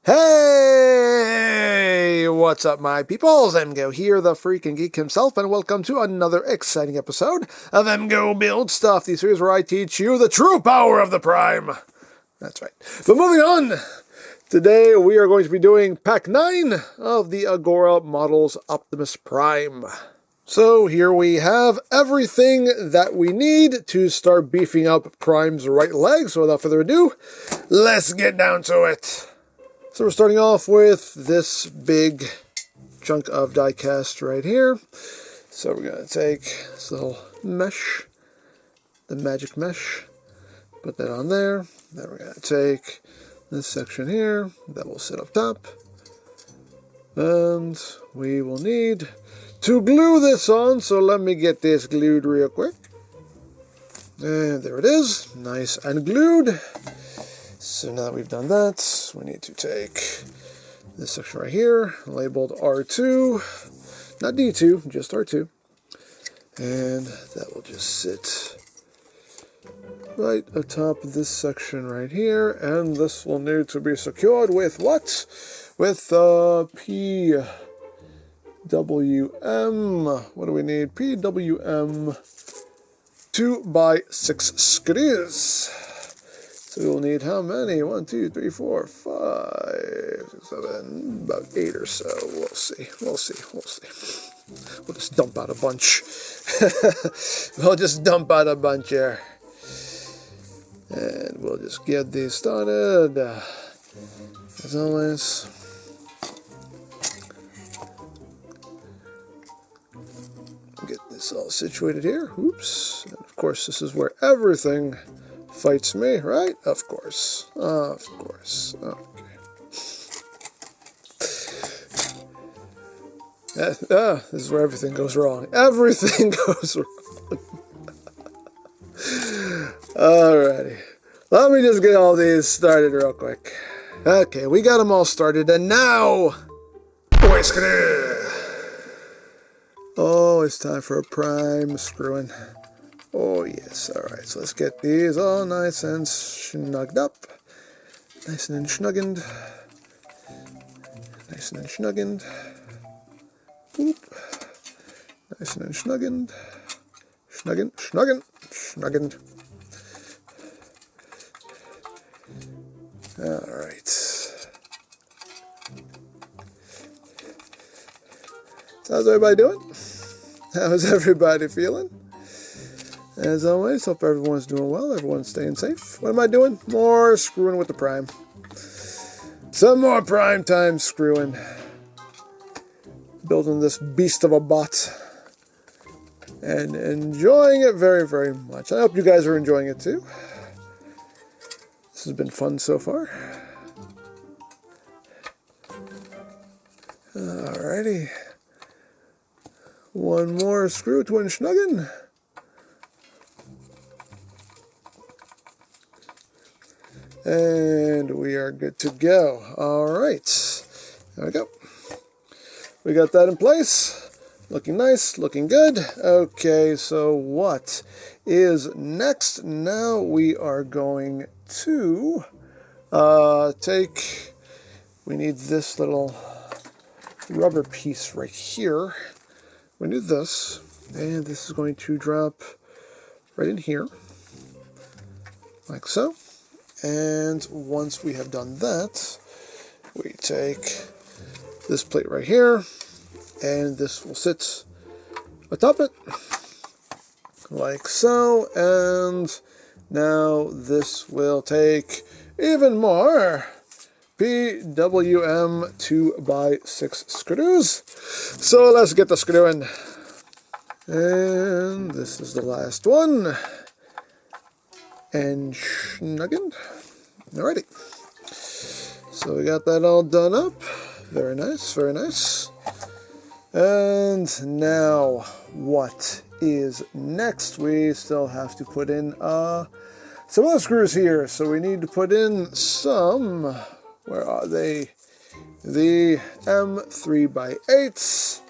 Hey, what's up, my peoples? EmGo here, the freaking geek himself, and welcome to another exciting episode of EmGo Build Stuff, the series where I teach you the true power of the Prime. That's right. But moving on, today we are going to be doing Pack 9 of the Agora Models Optimus Prime. So here we have everything that we need to start beefing up Prime's right leg. So without further ado, let's get down to it. So we're starting off with this big chunk of die cast right here. So we're going to take this little mesh, the magic mesh, put that on there. Then we're going to take this section here that will sit up top. And we will need to glue this on, so let me get this glued real quick. And there it is, nice and glued. So now that we've done that, we need to take this section right here, labeled R2, not D2, just R2. And that will just sit right atop this section right here. And this will need to be secured with what? With PWM. What do we need? PWM 2x6 screws. So we'll need how many? 1, 2, 3, 4, 5, 6, 7, about 8 or so. We'll see. We'll just dump out a bunch. We'll just dump out a bunch here. And we'll just get these started. As always. Get this all situated here. Oops. And of course, this is where everything fights me, right? Of course. Of course. Okay. This is where everything goes wrong. Everything goes wrong. Alrighty. Let me just get all these started real quick. Okay, we got them all started, and now... Oh, it's time for a prime screwing. Oh, yes. All right. So let's get these all nice and snugged up. Nice and snuggened. Nice and snuggened. Boop. Nice and snuggened. Snuggened. All right. So how's everybody doing? How's everybody feeling? As always, hope everyone's doing well, everyone's staying safe. What am I doing? More screwing with the Prime. Some more Prime time screwing. Building this beast of a bot. And enjoying it very, very much. I hope you guys are enjoying it too. This has been fun so far. Alrighty. One more screw to unsnuggin. And we are good to go. All right. There we go. We got that in place. Looking nice, looking good. Okay, so what is next? Now we are going to we need this little rubber piece right here. We need this, and this is going to drop right in here, like so. And once we have done that, we take this plate right here, and this will sit atop it, like so. And now this will take even more PWM 2x6 screws. So let's get the screwing. And this is the last one. And snuggened. Alrighty. So we got that all done up. Very nice, very nice. And now, what is next? We still have to put in some other screws here. So we need to put in some, where are they? The M3x8s.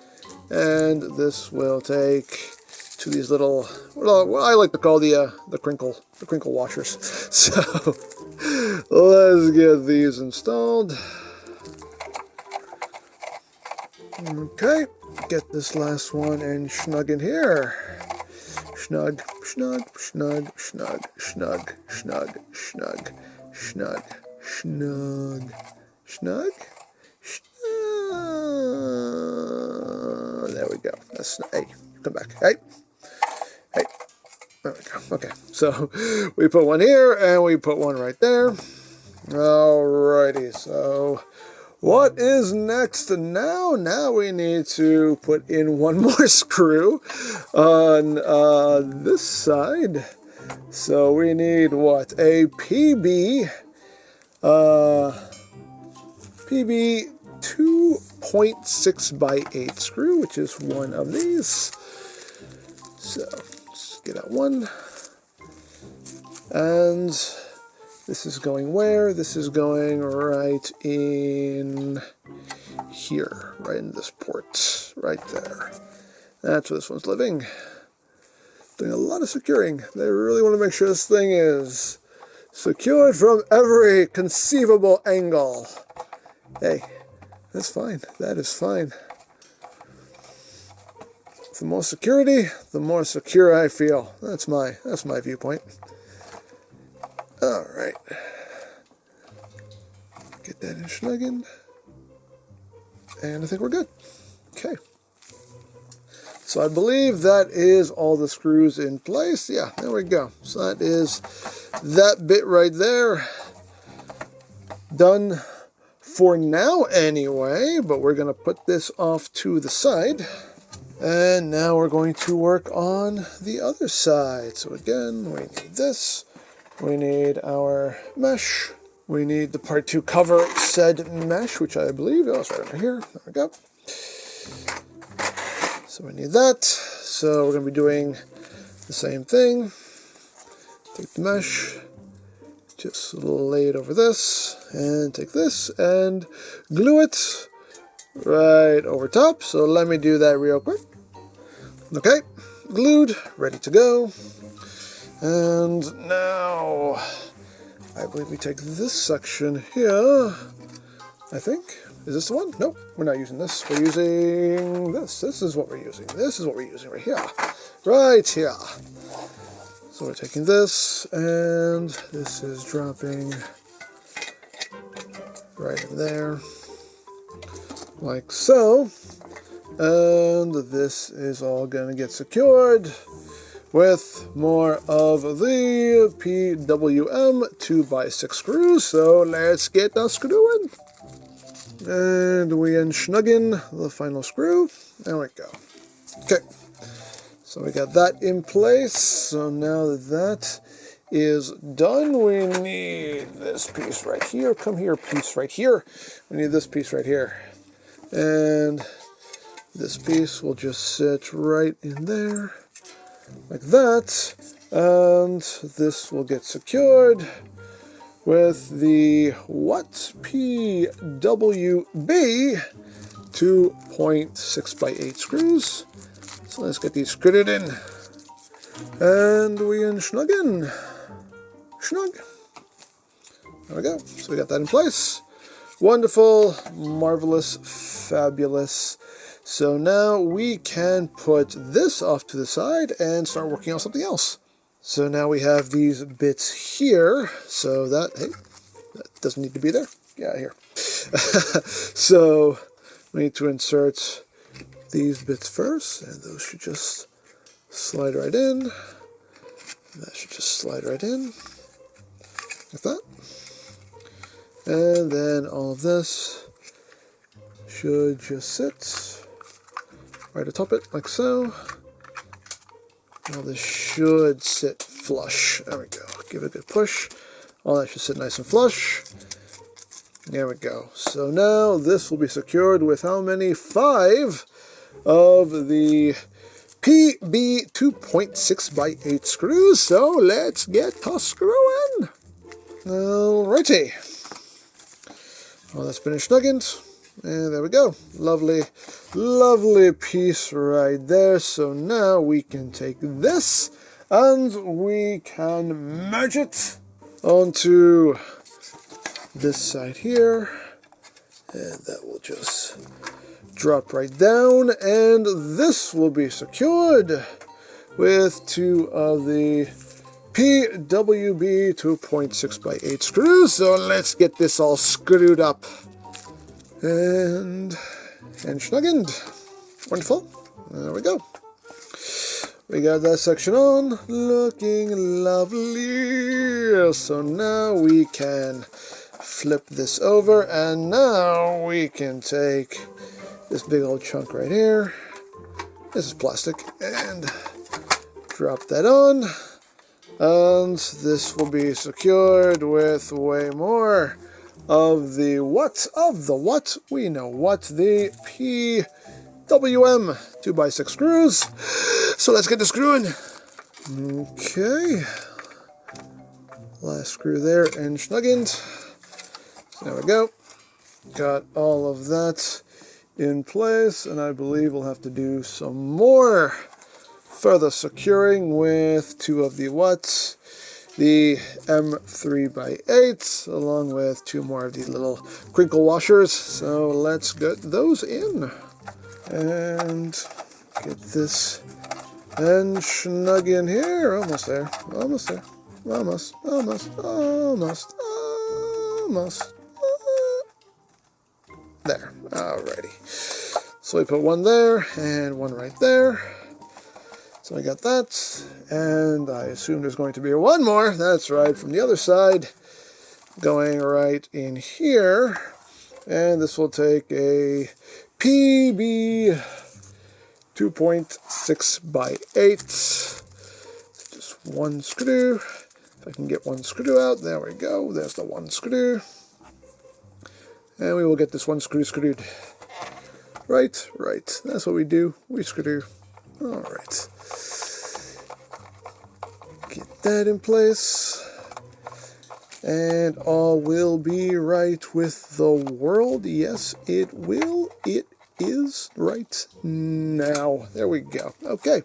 And this will take to these little, what I like to call the crinkle washers. So let's get these installed. Okay, get this last one and snug in here. Snug, snug, snug, snug, snug, snug, snug, snug, snug, snug, snug. There we go. That's, hey, come back. Hey, hey. There we go. Okay, so we put one here and we put one right there. Alrighty, so what is next now? Now we need to put in one more screw on this side. So we need what? A PB 2.6 by 8 screw, which is one of these. So let's get out one. And this is going where? This is going right in here, right in this port, right there. That's where this one's living. Doing a lot of securing. They really want to make sure this thing is secured from every conceivable angle. Hey, that's fine. That is fine. The more security, the more secure I feel. That's my viewpoint. All right. Get that in schnuggin. And I think we're good. Okay. So I believe that is all the screws in place. Yeah, there we go. So that is that bit right there. Done for now anyway, but we're going to put this off to the side. And now we're going to work on the other side. So again, we need this. We need our mesh. We need the part to cover said mesh, which I believe is right over here. There we go. So we need that. So we're going to be doing the same thing. Take the mesh, just lay it over this, and take this and glue it right over top. So let me do that real quick. Okay, glued, ready to go. And now, I believe we take this section here, I think. Is this the one? Nope, we're not using this. We're using this. This is what we're using. This is what we're using right here. Right here. So we're taking this, and this is dropping right in there, like so. And this is all going to get secured with more of the PWM 2x6 screws. So let's get the screwing. And we unsnuggin the final screw. There we go. Okay. So we got that in place. So now that that is done, we need this piece right here. Come here, piece right here. We need this piece right here. And this piece will just sit right in there, like that. And this will get secured with the what? PWB 2.6 by 8 screws. So let's get these screwed in. And we unsnuggin. Snug. There we go. So we got that in place. Wonderful, marvelous, fabulous. So now we can put this off to the side and start working on something else. So now we have these bits here. So that, hey, that doesn't need to be there. Get out of here. So we need to insert these bits first, and those should just slide right in. That should just slide right in, like that. And then all of this should just sit right atop it, like so. All this should sit flush. There we go. Give it a good push. All that should sit nice and flush. There we go. So now this will be secured with how many? 5 of the PB 2.6 by 8 screws. So let's get to screwing. Alrighty. Well, that's finished nuggins. And there we go. Lovely, lovely piece right there. So now we can take this and we can merge it onto this side here. And that will just drop right down, and this will be secured with 2 of the PWB 2.6x8 screws. So let's get this all screwed up and snuggened. Wonderful. There we go. We got that section on, looking lovely. So now we can flip this over, and now we can take this big old chunk right here. This is plastic, and drop that on. And this will be secured with way more of the what? We know what, the PWM 2x6 screws. So let's get the screwing. Okay. Last screw there and snuggened. So there we go. Got all of that in place, and I believe we'll have to do some more further securing with 2 of the what? The M3x8, along with 2 more of these little crinkle washers. So let's get those in and get this and snug in here. Almost there. Almost there. Almost. Almost. Almost. Almost. There. Alrighty. So we put 1 there and 1 right there. So I got that, and I assume there's going to be 1 more. That's right, from the other side, going right in here. And this will take a PB 2.6x8. Just 1 screw. If I can get 1 screw out, there we go. There's the 1 screw. And we will get this 1 screw screwed. Right. That's what we do. We screw. All right. Get that in place. And all will be right with the world. Yes, it will. It is right now. There we go. Okay.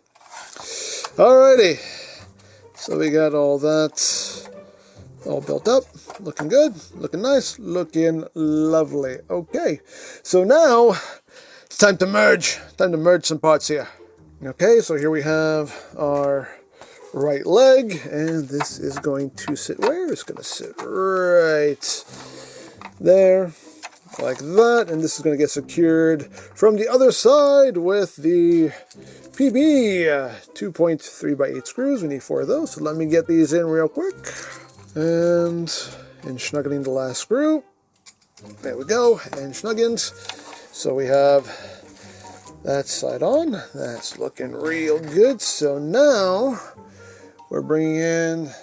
Alrighty. So we got all that all built up. Looking good. Looking nice. Looking lovely. Okay. So now it's time to merge. Time to merge some parts here. Okay, so here we have our right leg, and this is going to sit where? It's going to sit right there, like that, and this is going to get secured from the other side with the PB 2.3x8 screws. We need 4 of those, so let me get these in real quick. And snuggling the last screw. There we go, and snuggened. So we have that side on. That's looking real good. So now we're bringing in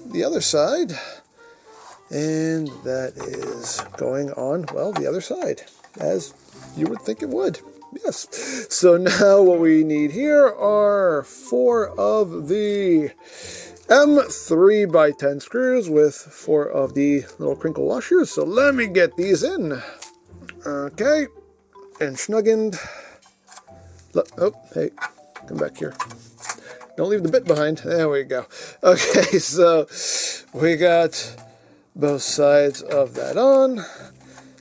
the other side, and that is going on, well, the other side, as you would think it would. Yes. So now what we need here are 4 of the M3x10 screws with 4 of the little crinkle washers. So let me get these in. Okay. And snuggened. Oh, hey, come back here. Don't leave the bit behind. There we go. Okay, so we got both sides of that on.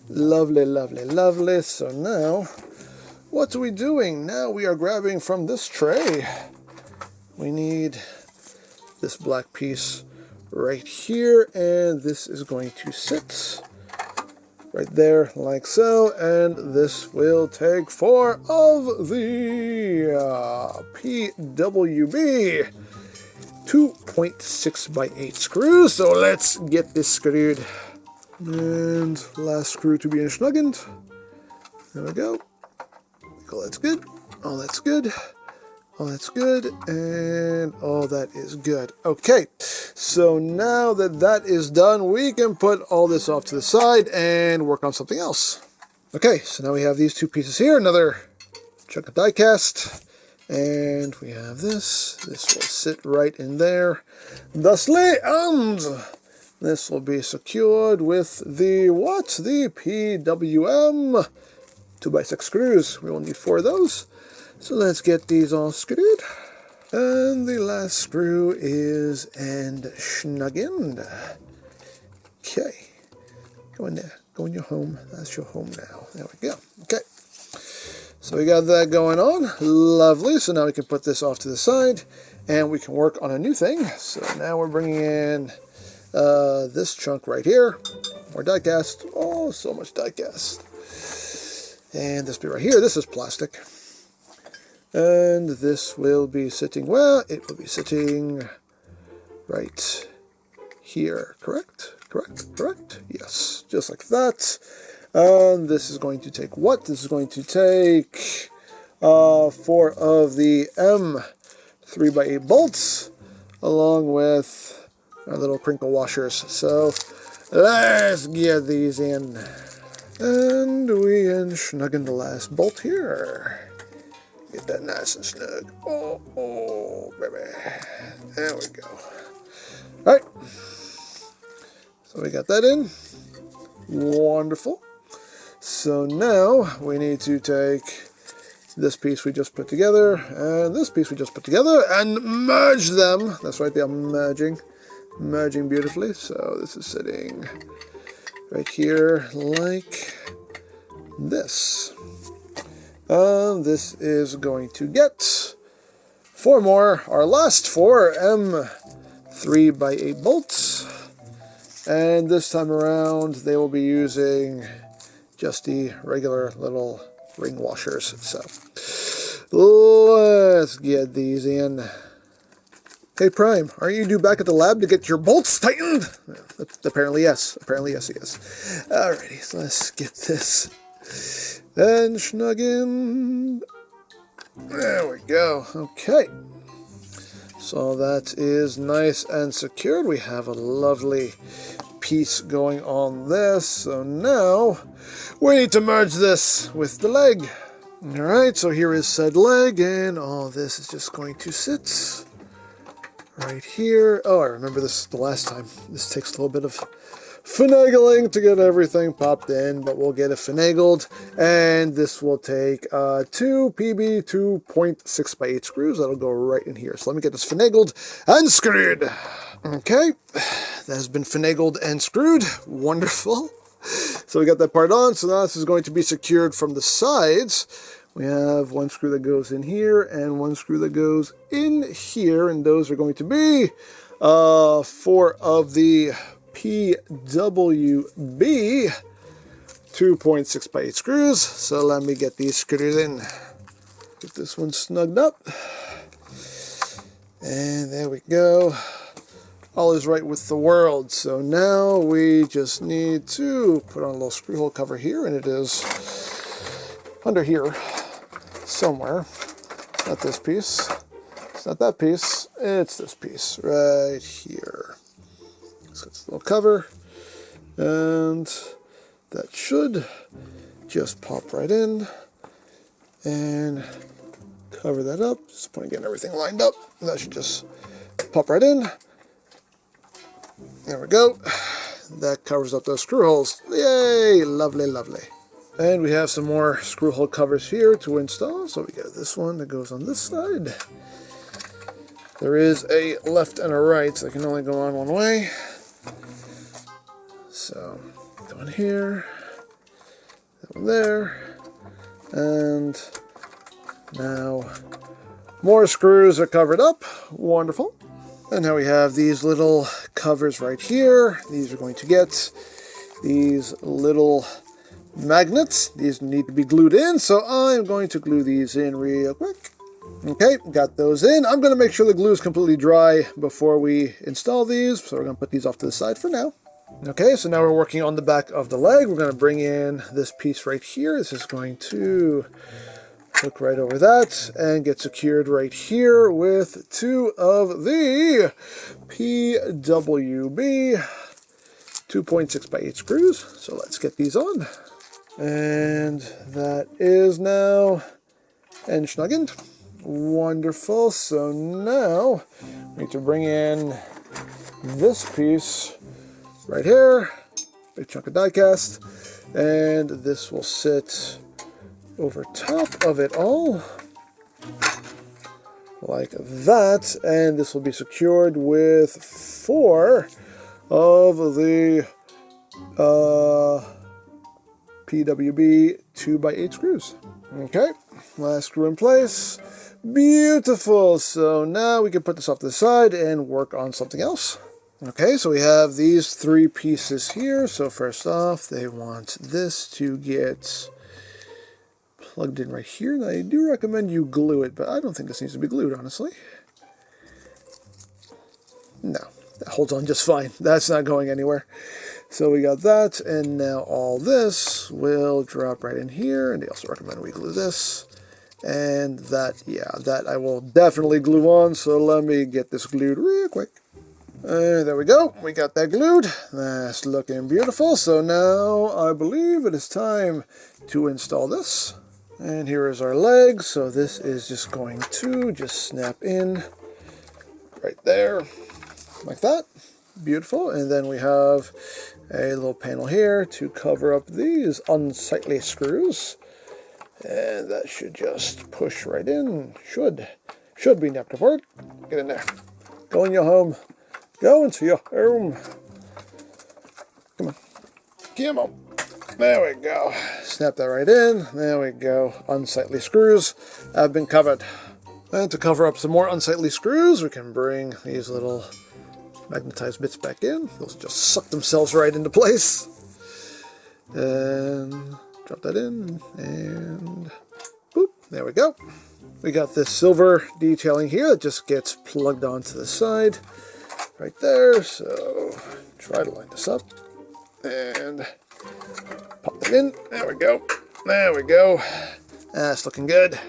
Lovely, lovely, lovely. So now, what are we doing? Now we are grabbing from this tray. We need this black piece right here, and this is going to sit right there, like so, and this will take 4 of the PWB 2.6x8 screws. So let's get this screwed. And last screw to be snuggened. There we go. All that's good. All that's good. All that's good, and all that is good. Okay, so now that that is done, we can put all this off to the side and work on something else. Okay, so now we have these 2 pieces here, another chunk of die cast, and we have this. This will sit right in there, thusly, and this will be secured with the what? The PWM 2x6 screws. We will need 4 of those. So let's get these all screwed. And the last screw is snuggened. Okay. Go in there. Go in your home. That's your home now. There we go. Okay. So we got that going on. Lovely. So now we can put this off to the side and we can work on a new thing. So now we're bringing in this chunk right here. More die cast. Oh, so much die cast. And this bit right here, this is plastic. And this will be sitting, well, it will be sitting right here. Correct? Correct? Correct? Yes, just like that. And this is going to take what? This is going to take 4 of the M 3x8 bolts along with our little crinkle washers. So let's get these in. And we can snug in the last bolt here. Get that nice and snug. Oh, oh, baby. There we go. All right. So we got that in. Wonderful. So now we need to take this piece we just put together and this piece we just put together and merge them. That's right, they are merging beautifully. So this is sitting right here like this. This is going to get 4 more, our last 4 M 3x8 bolts. And this time around, they will be using just the regular little ring washers. So let's get these in. Hey Prime, aren't you due back at the lab to get your bolts tightened? Apparently yes. Apparently yes, he is. Alrighty, so let's get this and snug in. There we go. Okay. So that is nice and secured. We have a lovely piece going on this. So now we need to merge this with the leg. Alright, so here is said leg, and all this is just going to sit right here. Oh, I remember this the last time. This takes a little bit of finagling to get everything popped in, but we'll get it finagled, and this will take 2 PB 2.6x8 screws. That'll go right in here. So let me get this finagled and screwed. Okay, that has been finagled and screwed. Wonderful. So we got that part on. So now this is going to be secured from the sides. We have 1 screw that goes in here and 1 screw that goes in here, and those are going to be 4 of the PWB 2.6x8 screws. So let me get these screws in. Get this one snugged up. And there we go. All is right with the world. So now we just need to put on a little screw hole cover here, and it is under here somewhere. It's not this piece. It's not that piece. It's this piece right here. So it's a little cover, and that should just pop right in and cover that up. Just point getting everything lined up. That should just pop right in. There we go. That covers up those screw holes. Yay! Lovely, lovely. And we have some more screw hole covers here to install. So we got this one that goes on this side. There is a left and a right, so I can only go on one way. So, that one here, that one there, and now more screws are covered up. Wonderful. And now we have these little covers right here. These are going to get these little magnets. These need to be glued in, so I'm going to glue these in real quick. Okay, got those in. I'm going to make sure the glue is completely dry before we install these, so we're going to put these off to the side for now. Okay, so now we're working on the back of the leg. We're going to bring in this piece right here. This is going to hook right over that and get secured right here with 2 of the PWB 2.6x8 screws. So let's get these on. And that is now snuggened. Wonderful. So now we need to bring in this piece right here. Big chunk of die cast. And this will sit over top of it all like that, and this will be secured with 4 of the PWB 2x8 screws. Okay, last screw in place. Beautiful. So now we can put this off to the side and work on something else. Okay, so we have these 3 pieces here. So first off, they want this to get plugged in right here. And I do recommend you glue it, but I don't think this needs to be glued, honestly. No, that holds on just fine. That's not going anywhere. So we got that, and now all this will drop right in here, and they also recommend we glue this. And that, yeah, that I will definitely glue on, so let me get this glued real quick. There we go, we got that glued. That's looking beautiful. So now I believe it is time to install this. And here is our leg, so this is just going to just snap in right there, like that. Beautiful. And then we have a little panel here to cover up these unsightly screws. And that should just push right in. Should be enough to work. Get in there. Go in your home. Go into your home. Come on. Come on. There we go. Snap that right in. There we go. Unsightly screws have been covered. And to cover up some more unsightly screws, we can bring these little magnetized bits back in. Those just suck themselves right into place. And drop that in, and boop, there we go. We got this silver detailing here that just gets plugged onto the side right there. So try to line this up and pop it in. There we go. There we go. That's looking good.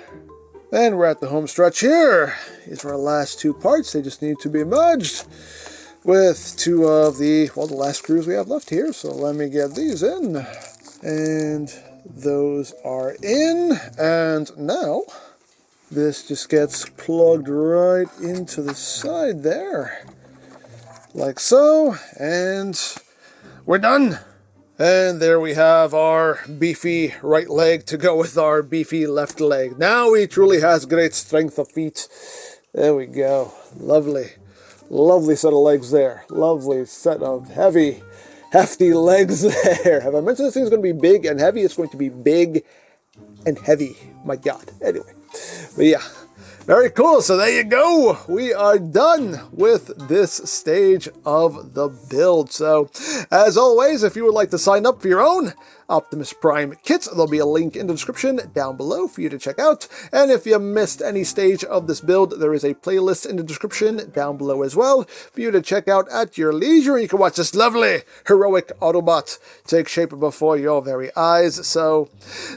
And we're at the home stretch here. These are our last 2 parts. They just need to be merged with 2 of the, well, the last screws we have left here. So let me get these in. And those are in. And now this just gets plugged right into the side there. Like so. And we're done. And there we have our beefy right leg to go with our beefy left leg. Now he truly has great strength of feet. There we go. Lovely. Lovely set of legs there. Lovely set of hefty legs there. Have I mentioned this thing's going to be big and heavy? It's going to be big and heavy. My God. Anyway. But yeah. Very cool. So there you go. We are done with this stage of the build. So, as always, if you would like to sign up for your own Optimus Prime kits, there'll be a link in the description down below for you to check out. And if you missed any stage of this build, there is a playlist in the description down below as well for you to check out at your leisure. You can watch this lovely, heroic Autobot take shape before your very eyes. So,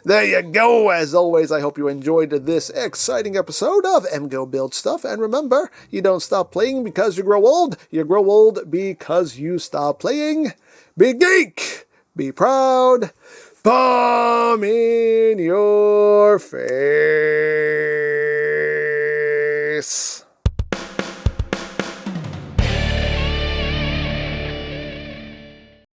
there you go. As always, I hope you enjoyed this exciting episode of EmGo Build Stuff. And remember, you don't stop playing because you grow old. You grow old because you stop playing. Be geek! Be proud. Palm in your face.